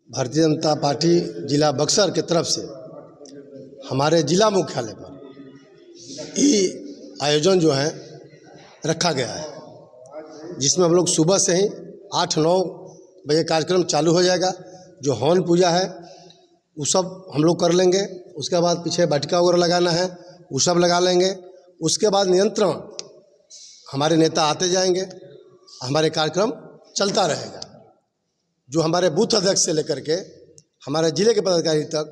Bharatiya Janata party जिला बक्सर के तरफ से हमारे जिला मुख्यालय पर ये आयोजन जो है रखा गया है, जिसमें हम लोग सुबह से ही 8-9 बजे कार्यक्रम चालू हो जाएगा। जो हवन पूजा है वो सब हम लोग कर लेंगे। उसके बाद पीछे बैठका वगैरह लगाना है वो सब लगा लेंगे। उसके बाद नियंत्रण हमारे नेता आते जाएंगे, हमारे कार्यक्रम चलता रहेगा। जो हमारे बूथ अध्यक्ष से लेकर के हमारे ज़िले के पदाधिकारी तक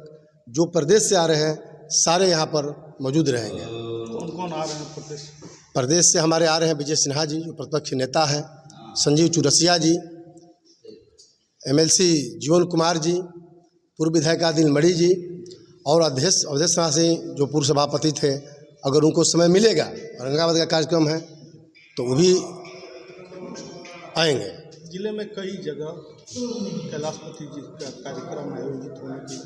जो प्रदेश से आ रहे हैं सारे यहाँ पर मौजूद रहेंगे। कौन कौन आ रहे हैं प्रदेश से हमारे आ रहे हैं विजय सिन्हा जी जो प्रतिपक्ष नेता हैं, संजीव चौरसिया जी, MLC जीवन कुमार जी, पूर्व विधायक आदिल मणि जी और अध्यक्ष अवधेश सिंह जो पूर्व सभापति थे। अगर उनको समय मिलेगा, औरंगाबाद का कार्यक्रम है तो वो भी आएंगे। जिले में कई जगह कैलाशपति जी का कार्यक्रम आयोजित होने की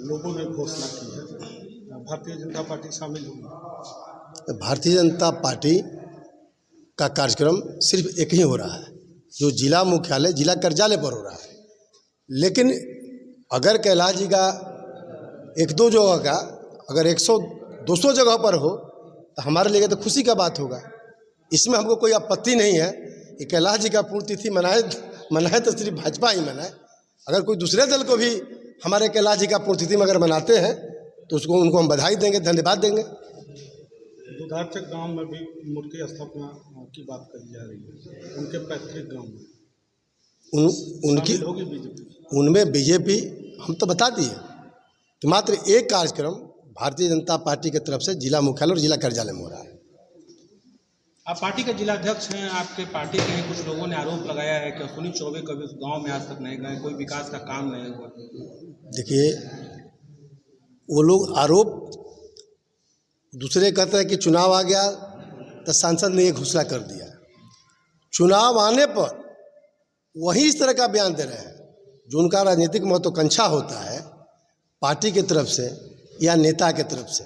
लोगों ने घोषणा की है। भारतीय जनता पार्टी शामिल होगी। भारतीय जनता पार्टी का कार्यक्रम सिर्फ एक ही हो रहा है जो जिला मुख्यालय जिला कार्यालय पर हो रहा है। लेकिन अगर कैलाश जी का 1-2 जगह का अगर 100-200 जगह पर हो तो हमारे लिए तो खुशी का बात होगा। इसमें हमको कोई आपत्ति नहीं है कि कैलाश जी का पुण्यतिथि मनाए तो सिर्फ भाजपा ही मनाए। अगर कोई दूसरे दल को भी हमारे कैलाश जी का पुण्यतिथि में अगर मनाते हैं तो उनको हम बधाई देंगे, धन्यवाद देंगे। दुधारचक गांव में भी मूर्ति स्थापना की बात कही जा रही है, उनके पैतृक गांव में उनकी होगी बीजेपी। उनमें बीजेपी हम तो बता दिए कि मात्र एक कार्यक्रम भारतीय जनता पार्टी की तरफ से जिला मुख्यालय और जिला कार्यालय में हो रहा है। आप पार्टी के जिला अध्यक्ष हैं, आपके पार्टी के कुछ लोगों ने आरोप लगाया है कि अश्विनी चौबे कभी उस गांव में आज तक नहीं गए, कोई विकास का काम नहीं हुआ। देखिए, वो लोग आरोप दूसरे कहते हैं कि चुनाव आ गया तो सांसद ने ये घोषणा कर दिया। चुनाव आने पर वही इस तरह का बयान दे रहे हैं जो उनका राजनीतिक महत्वाकांक्षा होता है पार्टी की तरफ से या नेता की तरफ से।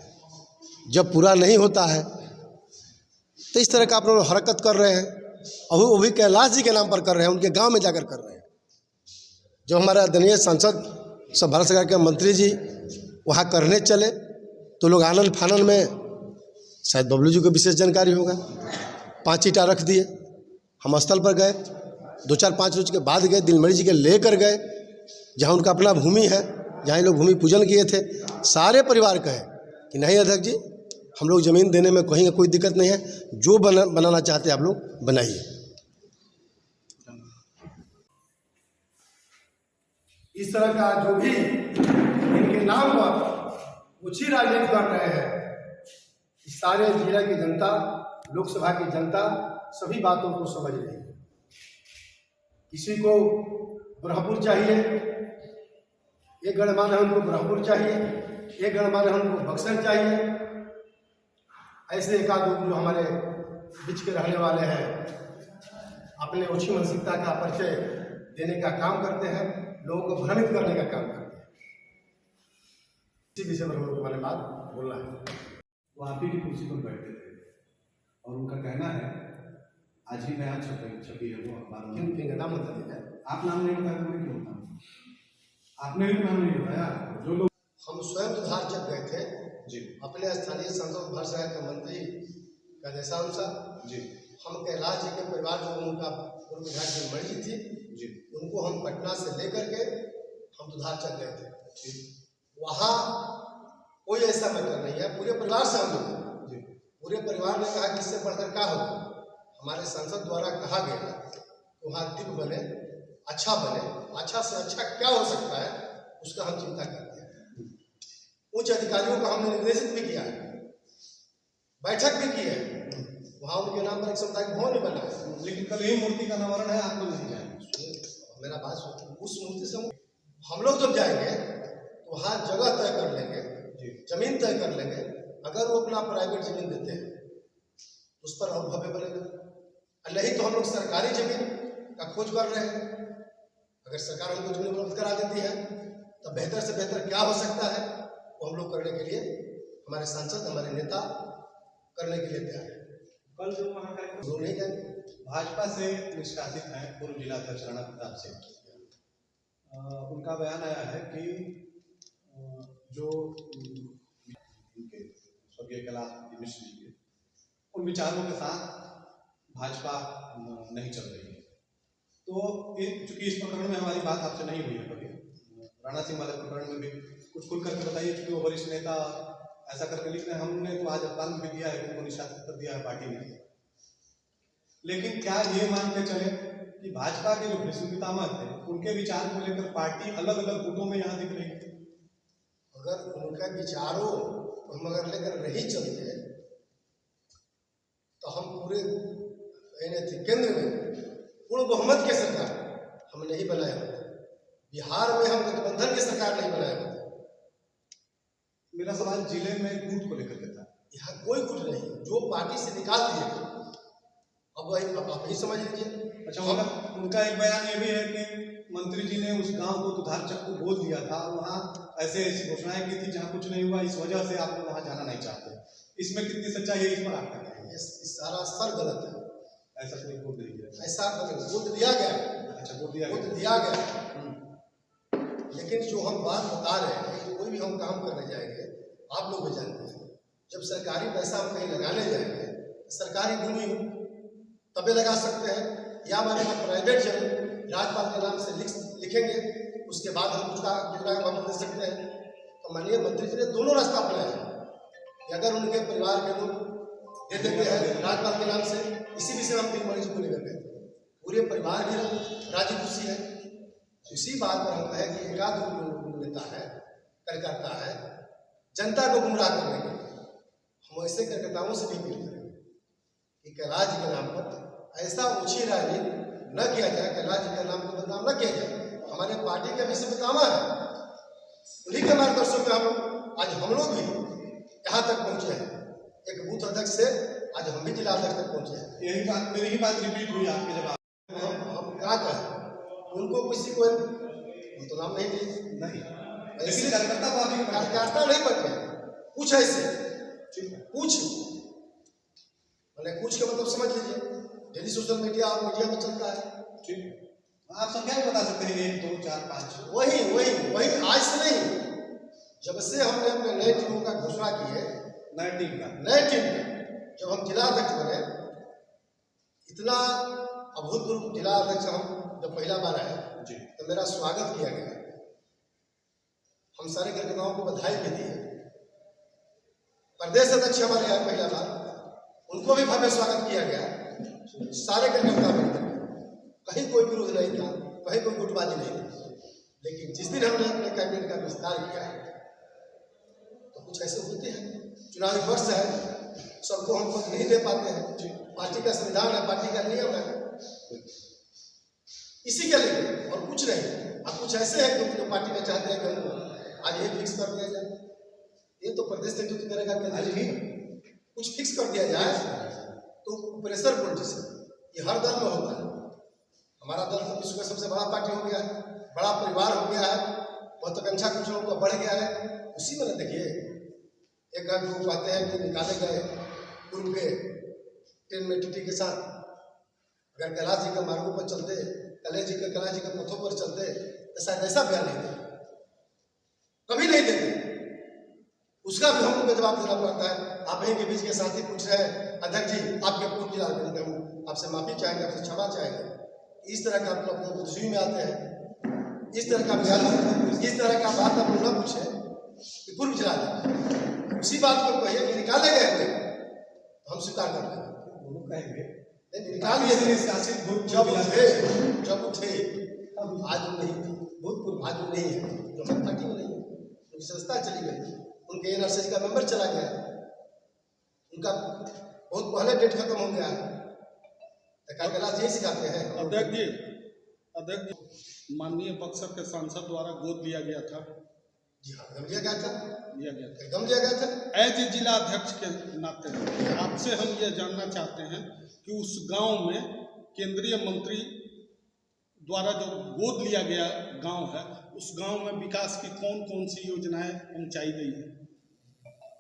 जब पूरा नहीं होता है तो इस तरह का आप लोग हरकत कर रहे हैं और वो भी कैलाश जी के नाम पर कर रहे हैं, उनके गांव में जाकर कर रहे हैं। जब हमारे आदरणीय सांसद सब भारत सरकार के मंत्री जी वहाँ करने चले तो लोग आनंद फानन में, शायद बबलू जी को विशेष जानकारी होगा, 5 ईंटा रख दिए। हम स्थल पर गए, 2-4-5 रोज के बाद गए, दिलमणि जी के लेकर गए जहाँ उनका अपना भूमि है, जहाँ लोग भूमि पूजन किए थे। सारे परिवार कहे कि नहीं अध्यक्ष जी, हम लोग ज़मीन देने में कहीं कोई दिक्कत नहीं है, जो बनाना चाहते हैं आप लोग बनाइए। इस तरह का जो भी इनके नाम पर कुछ ही राजनीति कर रहे हैं, सारे जिला की जनता, लोकसभा की जनता सभी बातों को समझ रही है। किसी को ब्रह्मपुर चाहिए, एक गणमान्य है उनको ब्रह्मपुर चाहिए, एक गणमान्य है उनको बक्सर चाहिए। ऐसे एक आध जो हमारे बीच के रहने वाले हैं अपने उच्च मानसिकता का परिचय देने का काम करते हैं, लोगों को भ्रमित करने का काम करते हैं। इसी विषय पर हम लोग हमारे बात बोलना है। वो आप ही की कुर्सी पर बैठते थे और उनका कहना है आज ही बयान छपी है वो अखबार में। किन नाम बताइए? आप नाम नहीं बताया तो मैं क्यों बताऊँ? आपने भी नाम नहीं बताया। जो लोग हम स्वयं दुधारचक गए थे जी, अपने स्थानीय सांसद भारत सरकार के मंत्री का देशानुसार जी, हम कैलाश जी के परिवार जो उनका पूर्व विधायक मणि थी जी, उनको हम पटना से लेकर के हम दुधारचक गए थे। वहाँ कोई ऐसा मैटर नहीं है, पूरे परिवार से हम लोग जी, पूरे परिवार ने कहा कि इससे बढ़कर क्या होगा। हमारे सांसद द्वारा कहा गया तो वहाँ दिव्य बने, अच्छा बने, अच्छा से अच्छा क्या हो सकता है उसका हम चिंता करते हैं। उच्च अधिकारियों का हमने निर्देशित भी किया है, बैठक भी की है, वहाँ उनके नाम पर एक सामुदायिक भवन भी बना है। लेकिन कल ही मूर्ति का अनावरण है, आप लोग नहीं जाएंगे। मेरा बात सुनिए, उस मूर्ति से हम लोग जब जाएंगे तो वहाँ जगह तय कर लेंगे, जमीन तय कर लेंगे। अगर वो अपना प्राइवेट जमीन देते हैं उस पर और भव्य बनेगा, नहीं तो हम लोग सरकारी जमीन का खोज कर रहे हैं। अगर सरकार हमको जमीन उपलब्ध करा देती है तो बेहतर से बेहतर क्या हो सकता है वो हम लोग करने के लिए, हमारे सांसद हमारे नेता करने के लिए तैयार है। कल जो वहाँ कार्यक्रम लोग नहीं जाएंगे। भाजपा से निष्कासित हैं पूर्व जिलाध्यक्ष राणा प्रताप सिंह। उनका बयान आया है कि जो इनके स्वर्गीय कैलाश मिश्र जी के उन विचारों के साथ भाजपा नहीं चल रही है। तो चूंकि इस प्रकरण में हमारी बात आपसे नहीं हुई है कभी, राणा सिंह वाले प्रकरण में भी कुछ खुल करके बताइए, क्योंकि वो वरिष्ठ नेता ऐसा करके लिख रहे हैं। हमने तो आज अखबार में भी दिया है कि उनको निष्कासित कर दिया है पार्टी ने। लेकिन क्या ये मान के चले कि भाजपा के जो भीष्म पितामह थे उनके विचार को लेकर पार्टी अलग अलग गुटों में यहाँ दिख रही है? अगर उनका विचारों हम अगर लेकर नहीं चलते तो हम पूरे केंद्र में पूर्ण बहुमत की सरकार हम नहीं बनाए होते। बिहार में हम गठबंधन की सरकार नहीं बनाए होते। मेरा सवाल जिले में गुट को लेकर के था। यहाँ कोई गुट नहीं, जो पार्टी से निकाल दिए गए। अब वही आप ही समझ लीजिए। अच्छा, उनका एक बयान ये भी है कि मंत्री जी ने उस गांव को दुधार चक्कू बोल दिया था, वहाँ ऐसे ऐसी घोषणाएं की थी जहाँ कुछ नहीं हुआ, इस वजह से आप लोग वहाँ जाना नहीं चाहते। इसमें कितनी सच्चाई है, इस पर आपका क्या है? ये सारा सर गलत है। ऐसा कोई बोल नहीं दिया। ऐसा वोट दिया गया। अच्छा, बोल दिया वोट दिया गया। लेकिन जो हम बात बता रहे हैं कि कोई भी हम काम करने जाएंगे, आप लोग भी जानते हैं, जब सरकारी पैसा हम कहीं लगाने जाएंगे सरकारी भूमि हो तबे लगा सकते हैं, या हमारे पास प्राइवेट जमीन राज्यपाल के नाम से लिखेंगे, उसके बाद हम उसका योजना हम दे सकते हैं। तो माननीय मंत्री जी ने दोनों रास्ता अपनाया है कि अगर उनके परिवार के लोग दे देते हैं राज्यपाल के नाम से, इसी विषय में हम 3 मरीज को लेकर गए, पूरे परिवार भी राजी खुशी है। इसी बात पर हम कहें कि एकाध नेता है, कार्यकर्ता है, जनता को गुमराह करने के लिए हम ऐसे कार्यकर्ताओं से भी अपील करेंगे कि कैलाश जी के नाम पर ऐसा ऊंची राजनीति न किया जाए, कैलाश जी के नाम पर बदनाम न किया जाए। हमारे पार्टी के भीष्म पितामह है, उन्हीं के मार्गदर्शन में हम लोग भी यहाँ तक पहुँचे हैं। एक बूथ अध्यक्ष से आज हम भी जिला अध्यक्ष तक पहुँचे हैं। यही बात, मेरी ही बात रिपीट हुई आपके जब हम क्या कहें, उनको किसी को तो नाम नहीं दिए नहीं, ऐसे कार्यकर्ता को अभी कार्यकर्ता नहीं बन गए। कुछ ऐसे कुछ मैंने कुछ का मतलब समझ लीजिए, डेली सोशल मीडिया और मीडिया में चलता है। ठीक है, आप संख्या भी बता सकते हैं 1 2 4 5। वही आज से नहीं, जब से हमने अपने नए टीमों का घोषणा की है, नए टीम का जब हम जिला अध्यक्ष बने, इतना अभूतपूर्व जिला अध्यक्ष हम जब पहला बार आए जी, तो मेरा स्वागत किया गया। हम सारे कार्यकर्ताओं को बधाई भी दी। प्रदेश अध्यक्ष हमारे आए पहला बार, उनको भी भव्य स्वागत किया गया। सारे कार्यकर्ता मिलकर, कहीं कोई विरोध नहीं था, कहीं कोई गुटबाजी नहीं थी। लेकिन जिस दिन हमने अपने कैबिनेट का विस्तार किया तो कुछ ऐसे होते हैं, चुनावी वर्ष है, सबको हम पद नहीं दे पाते हैं। पार्टी का संविधान है, पार्टी का नियम है, इसी के लिए और कुछ नहीं। अब कुछ ऐसे हैं जो पार्टी में चाहते हैं कि हमको आज ये फिक्स कर दिया जाए, ये तो प्रदेश नेतृत्व करेगा कि कुछ फिक्स कर दिया जाए तो प्रेशर पॉलिटिक्स ये हर दल में होता है। हमारा दल तो विश्व का सबसे बड़ा पार्टी हो गया है, बड़ा परिवार हो गया है, महत्वाकांक्षा कुछ लोगों का बढ़ गया है। उसी में ना देखिए, एक आध लोग कहते हैं कि निकाले गए पूर्व के ट्रेन में टीटी के साथ, अगर कैलाश जी के मार्गों पर चलते, कैलाश जी के पथों पर चलते तो शायद ऐसा बयान नहीं देते, कभी नहीं देते। उसका भी हम लोग को जवाब देना पड़ता है। आप यहीं के बीच के साथी पूछ रहे हैं, अध्यक्ष जी आपके पूर्व जिला अधिकारी, हम आपसे माफी चाहेंगे, आपसे क्षमा चाहेंगे। इस तरह का आप लोग बुद्धि में आते हैं, इस तरह का बयान, इस तरह का बात आप लोग न पूछे कि पूर्व जिला उसी बात को कहिए कि निकाले गए थे, हम स्वीकार कर लेंगे, कहेंगे निकाल दिए जब थे आज नहीं थे, भूतपूर्व आज नहीं है, जो हमारी पार्टी में नहीं है, उनकी संस्था चली गई, उनके एनआरसी का मेंबर चला गया, उनका बहुत पहले डेट खत्म हो गया है। कैलाश यही सिखाते हैं। अध्यक्ष जी, माननीय बक्सर के सांसद द्वारा गोद लिया गया था। जी हाँ, एकदम लिया गया था। एज ए जिला अध्यक्ष के नाते आपसे हम ये जानना चाहते हैं कि उस गांव में केंद्रीय मंत्री द्वारा जो गोद लिया गया गांव है, उस गांव में विकास की कौन कौन सी योजनाएं पहुंचाई गई है?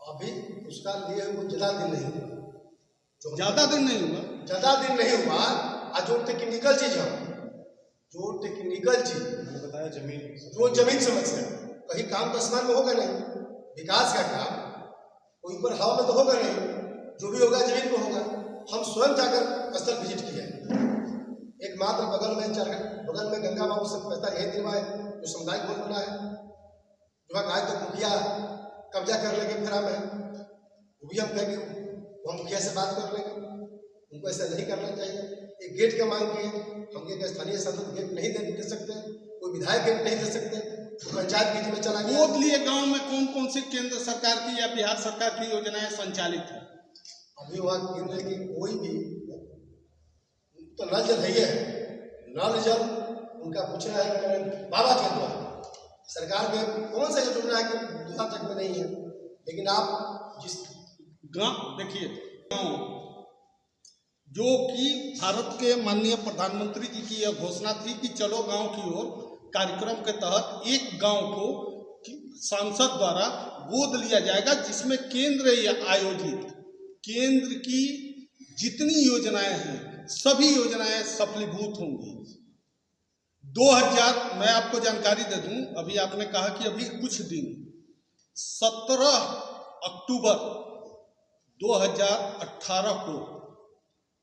अभी उसका लिए वो जिला दिन नहीं, ज़्यादा दिन नहीं हुआ। ज़्यादा दिन नहीं हुआ। और जो टेक्निकल चीज़ है, जो टेक्निकल चीज़, मैंने बताया जमीन, जो जमीन समस्या, कहीं काम तो आसमान में होगा नहीं, विकास का काम कोई ऊपर हवा में तो होगा नहीं, जो भी होगा जमीन में होगा। हम स्वयं जाकर स्थल विजिट किए, एक मात्र बगल में गंगा बाबू से पैसा यही दिलवाए जो सामुदायिक भवन बना है, जो गाय तो मुखिया कब्जा करने के फेरा में है, वो भी हम कहेंगे वो हम मुखिया से बात कर लेंगे, उनको ऐसा नहीं करना चाहिए। एक गेट का मांग किए, हम एक स्थानीय सांसद गेट नहीं दे सकते, कोई विधायक गेट नहीं दे सकते, तो पंचायत बीच में चला गया। गोद लिए गांव में कौन कौन सी केंद्र सरकार की या बिहार सरकार की योजनाएं संचालित है? अभी वहाँ केंद्र की कोई भी तो नल जल है, नल जल उनका पूछना है कि बाबा के द्वारा सरकार के कौन सा योजना है कि दूसरा तक में नहीं है। लेकिन आप जिस गांव देखिए, गांव जो कि भारत के माननीय प्रधानमंत्री जी की यह घोषणा थी कि चलो गांव की ओर कार्यक्रम के तहत एक गांव को सांसद द्वारा गोद लिया जाएगा, जिसमें केंद्र आयोजित केंद्र की जितनी योजनाएं हैं सभी योजनाएं सफलीभूत होंगी। 2000 मैं आपको जानकारी दे दूं, अभी आपने कहा कि अभी कुछ दिन 17 अक्टूबर 2018 को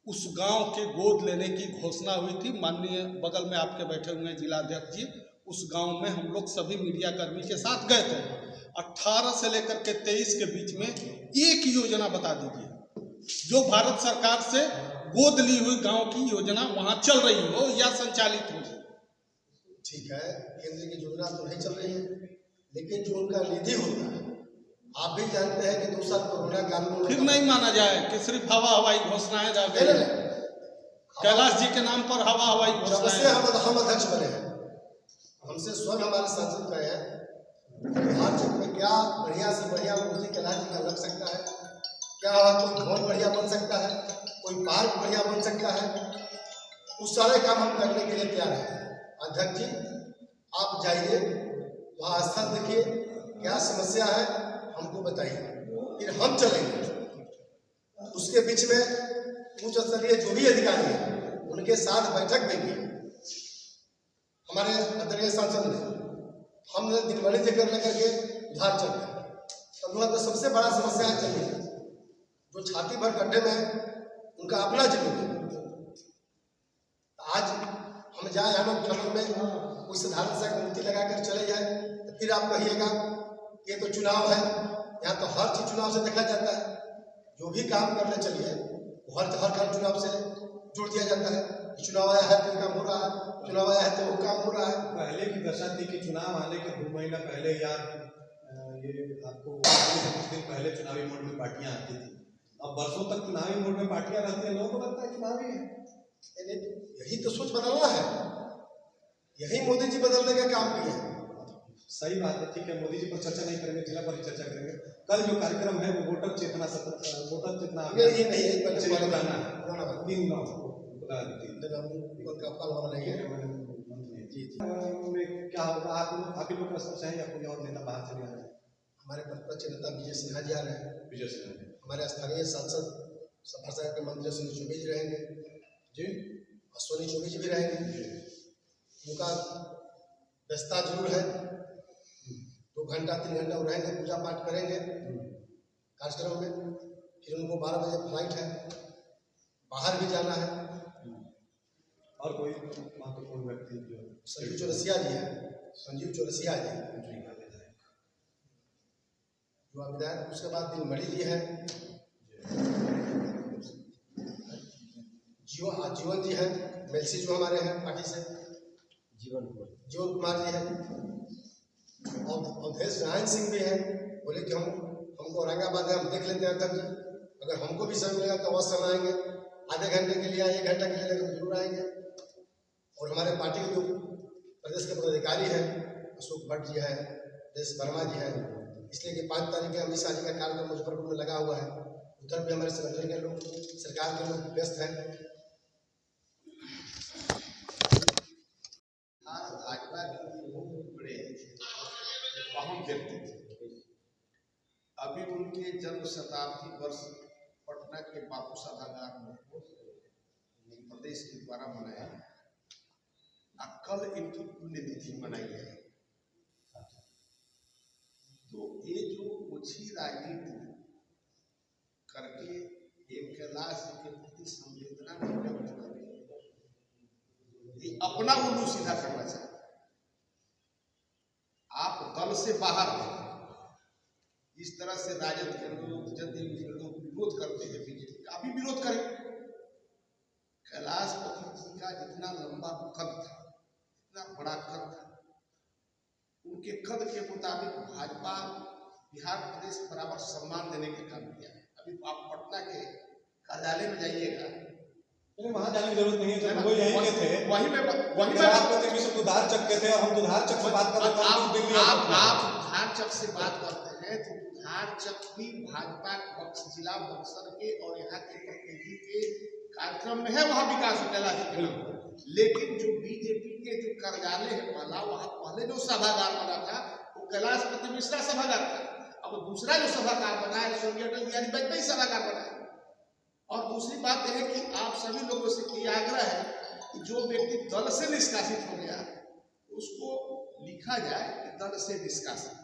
उस गांव के गोद लेने की घोषणा हुई थी। माननीय बगल में आपके बैठे हुए हैं जिला अध्यक्ष जी, उस गांव में हम लोग सभी मीडिया कर्मी के साथ गए थे। 18 से लेकर के 23 के बीच में एक योजना बता दीजिए जो भारत सरकार से गोद ली हुई गांव की योजना वहां चल रही हो या संचालित हो। ठीक है, केंद्र की योजना तो नहीं चल रही है, लेकिन जो उनका निधि होता है, आप भी जानते हैं कि 2 साल कोरोना काल में फिर नहीं माना जाए कि सिर्फ हवाई घोषणाएं रह गई। कैलाश जी के नाम पर हवाई जब घोषणाएं। से हम अध्यक्ष बने हैं, हमसे स्वयं हमारे सांसद कहे हैं बिहार क्षेत्र में क्या बढ़िया से बढ़िया मूर्ति कैलाश जी का लग सकता है, क्या कोई भवन बढ़िया बन सकता है, कोई पार्क बढ़िया बन सकता है, उस सारे काम हम करने के लिए तैयार हैं। अध्यक्ष जी आप जाइए, वहाँ स्थल देखिए, क्या समस्या है हमको बताइए, फिर हम चलेंगे। उसके बीच में उच्च स्तरीय जो भी अधिकारी हैं उनके साथ बैठक में की हमारे आदरणीय सांसद ने, हमने दिनभर जिक्र लेकर के उधार चल गए। तब वहाँ तो सबसे बड़ा समस्या है जमीन, जो छाती भर गड्ढे में उनका अपना जमीन है। आज हम जाए हम चमन में कोई साधारण सा मूर्ति लगाकर चले जाए तो फिर आप कहिएगा ये तो चुनाव है, यहाँ तो हर चीज चुनाव से देखा जाता है। जो भी काम करने चलिए वो हर काम चुनाव से जोड़ दिया जाता है। चुनाव आया है तो ये काम हो रहा है, चुनाव आया है तो वो काम हो रहा है। पहले की दशा थी कि चुनाव आने के 2 महीना पहले या ये आपको कुछ दिन पहले चुनावी मोड में पार्टियां आती थी। अब वर्षों तक चुनावी मोड में पार्टियां रहती हैं, लोगों को लगता है चुनावी है। यही तो सोच बदलना है, यही मोदी जी बदलने का काम किए हैं। सही बात है, ठीक है, मोदी जी पर चर्चा नहीं करेंगे, जिला पर चर्चा करेंगे। कल जो कार्यक्रम है वो वोटर चेतना ये नहीं है, बुलाना है, पुराना 3 गाँव को बुला दी। क्या होगा, आप ही लोग का सोच है या कोई और नेता बाहर चले आ रहे हैं? हमारे प्रतिपक्ष नेता विजय सिन्हा जी आ रहे हैं, विजय सिन्हा हमारे स्थानीय सांसद सफरसा के मंत्री अश्विनी चौबे जी रहेंगे जी, अश्विनी चौबे जी भी रहेंगे। उनका व्यस्तता जरूर है, 2 घंटा 3 घंटा वो रहेंगे, पूजा पाठ करेंगे कार्यक्रम में। फिर उनको 12 बजे फ्लाइट है, बाहर भी जाना है। और कोई महत्वपूर्ण व्यक्ति जो संजीव चौरसिया जी है, संजीव चौरसिया जी युवा विधायक। उसके बाद दिलमणि जी है, जीवन जी है, मेलसी जो हमारे हैं पार्टी से, जीवन कुमार जी है, और अवधेश नारायण सिंह भी है। बोले कि हमको औरंगाबाद है, हम देख लेते हैं अध्यक्ष जी, अगर हमको भी समय मिलेगा तो अवश्य हम आएंगे। आधे घंटे के लिए, 1 घंटा के लिए लेकर जरूर आएंगे। और हमारे पार्टी के जो प्रदेश के पदाधिकारी हैं, अशोक भट्ट जी है, देश वर्मा जी है, इसलिए कि 5 तारीख के अमित शाह जी का कार्यक्रम मुजफ्फरपुर में लगा हुआ है, उधर भी हमारे संगठन के लोग, सरकार के लोग व्यस्त हैं। भाजपा के बहुत बड़े अहम व्यक्ति थे। अभी उनके जन्म शताब्दी वर्ष पटना के बापू सभागार में प्रदेश के द्वारा मनाया और कल इनकी पुण्यतिथि मनाई है। तो ये जो ओछी राजनीति करके एक कैलाश के प्रति संवेदना नहीं व्यक्त करके ये अपना उल्लू सीधा करना चाहते। आप दल से बाहर हैं, इस तरह से राजद के लोग, जदयू के लोग विरोध करते हैं बीजेपी का, भी विरोध करें। कैलाशपति जी का जितना लंबा कद था, इतना बड़ा कद था, उनके कद के मुताबिक भाजपा बिहार प्रदेश बराबर सम्मान देने का काम किया है। अभी आप पटना के कार्यालय में जाइएगा, वहाँ जाने की जरूरत नहीं है, वो यहीं के थे। वहीं में आप कहते हैं दुधार चक के थे और हम दुधार चक से बात कर रहे हैं। आप दुधार चक से बात करते हैं तो दुधार चक भी भाजपा जिला बक्सर के और यहाँ के प्रतिनिधि के कार्यक्रम में है, वहाँ विकास कैलाश के नाम पर। लेकिन जो बीजेपी के जो कार्यालय है पहला, वहाँ पहले जो सभागार बना था वो कैलाशपति मिश्रा सभागार था। अब दूसरा जो सभागार बना है स्वर्गीय अटल बिहारी वाजपेयी सभागार बना है। और दूसरी बात यह है कि आप सभी लोगों से ये आग्रह है कि जो व्यक्ति दल से निष्कासित हो गया उसको लिखा जाए कि दल से निष्कासित।